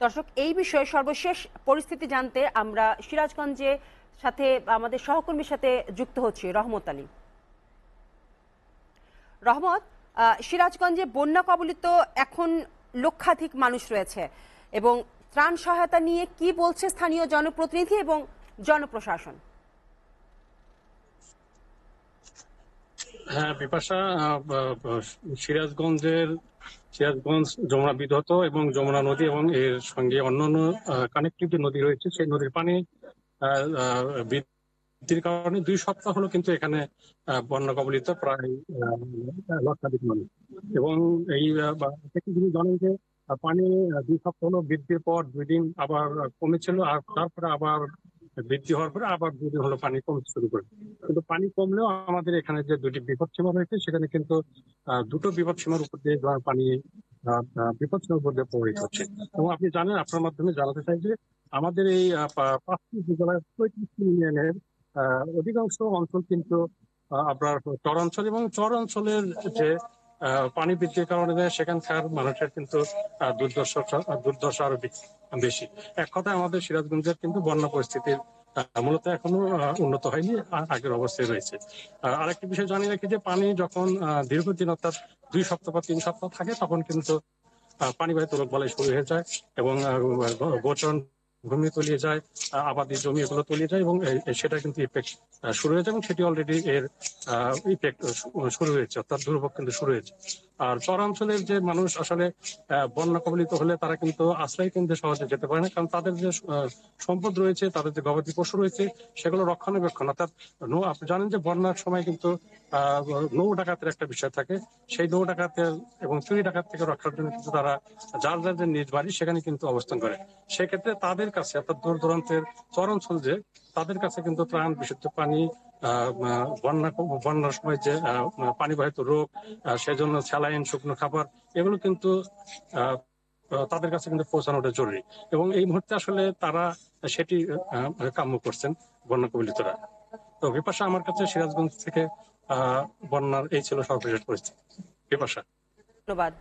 দর্শক, এই বিষয়ে সর্বশেষ পরিস্থিতি জানতে আমরা সিরাজগঞ্জে সাথে আমাদের সহকর্মীর সাথে যুক্ত হচ্ছি রহমত আলী। রহমত, সিরাজগঞ্জে বন্যা কবলিত এখন লক্ষাধিক মানুষ রয়েছে এবং ত্রাণ সহায়তা নিয়ে কি বলছে স্থানীয় জনপ্রতিনিধি এবং জনপ্রশাসন? হ্যাঁ বিপাশা, সিরাজগঞ্জ যমুনা বিধৌত এবং যমুনা নদী এবং এর সঙ্গে অন্যান্য কানেক্টিভ যে নদী রয়েছে সেই নদীর পানি বৃদ্ধির কারণে 2 সপ্তাহ হলো কিন্তু এখানে বন্যা কবলিত প্রায় লক্ষাধিক মানুষ। এবং এই যিনি জানেন যে পানি 2 সপ্তাহ হলো বৃদ্ধির পর 2 দিন আবার কমেছিল, আর তারপরে আবার বৃদ্ধি হওয়ার পরে আবার 2 দিন হলো পানি কমতে শুরু করে। কিন্তু পানি কমলেও আমাদের এখানে যে 2টি বিপদসীমা রয়েছে সেখানে কিন্তু 2টো বিপদসীমার উপর দিয়ে পানি বিপদসীমার উপর দিয়ে প্রবাহিত হচ্ছে। এবং আপনি জানেন, আপনার মাধ্যমে জানাতে চাই যে আমাদের এই 5টি উপজেলার 35টি ইউনিয়নের অধিকাংশ অঞ্চল কিন্তু আপনার চরাঞ্চল, এবং চরাঞ্চলের যে পানি বৃদ্ধির কারণে সেখানকার মানুষের কিন্তু দুর্দশা আরো বেশি। এক কথায় আমাদের সিরাজগঞ্জের কিন্তু বন্যা পরিস্থিতির মূলত এখনো উন্নত হয়নি, আগের অবস্থায় রয়েছে। আরেকটি বিষয় জানিয়ে রাখি যে পানি যখন দীর্ঘদিন অর্থাৎ 2 সপ্তাহ বা 3 সপ্তাহ থাকে তখন কিন্তু পানিবাহিত রোগ বালাই শুরু হয়ে যায় এবং গোচরণ ভূমি তলিয়ে যায়, আবাদি জমি এগুলো তলিয়ে যায় এবং সেটা কিন্তু ইফেক্ট শুরু হয়েছে এবং সেটি অলরেডি এর ইফেক্ট শুরু হয়েছে, অর্থাৎ দুর্ভোগ কিন্তু শুরু হয়েছে। আর চরাঞ্চলের যে মানুষ আসলে বন্যা কবলিত হলে তারা কিন্তু আশ্রয় কেন্দ্রে সহজে যেতে পারে না, কারণ তাদের যে সম্পদ রয়েছে, তাদের যে গবাদি পশু রয়েছে সেগুলো রক্ষণাবেক্ষণ, অর্থাৎ আপনি জানেন যে বন্যার সময় কিন্তু নৌ ডাকাতের একটা বিষয় থাকে। সেই নৌ ডাকাতের এবং চুরি ডাকাত থেকে রক্ষার জন্য কিন্তু তারা যার যার যে নিজ বাড়ি সেখানে কিন্তু অবস্থান করে। সেক্ষেত্রে তাদের কাছে, অর্থাৎ দূর দূরান্তের চরাঞ্চল যে, তাদের কাছে কিন্তু ত্রাণ, বিশুদ্ধ পানি, বন্যার সময় যে পানিবাহিত রোগ, সেজন্য স্যালাইন, শুকনো খাবার, এগুলো কিন্তু তাদের কাছে কিন্তু পৌঁছানোটা জরুরি। এবং এই মুহূর্তে আসলে তারা সেটি কাম্য করছেন বন্যা কবলিতরা। তো বিপাশা, আমার কাছে সিরাজগঞ্জ থেকে বন্যার এই ছিল সর্বশেষ পরিস্থিতি। বিপাশা। ধন্যবাদ।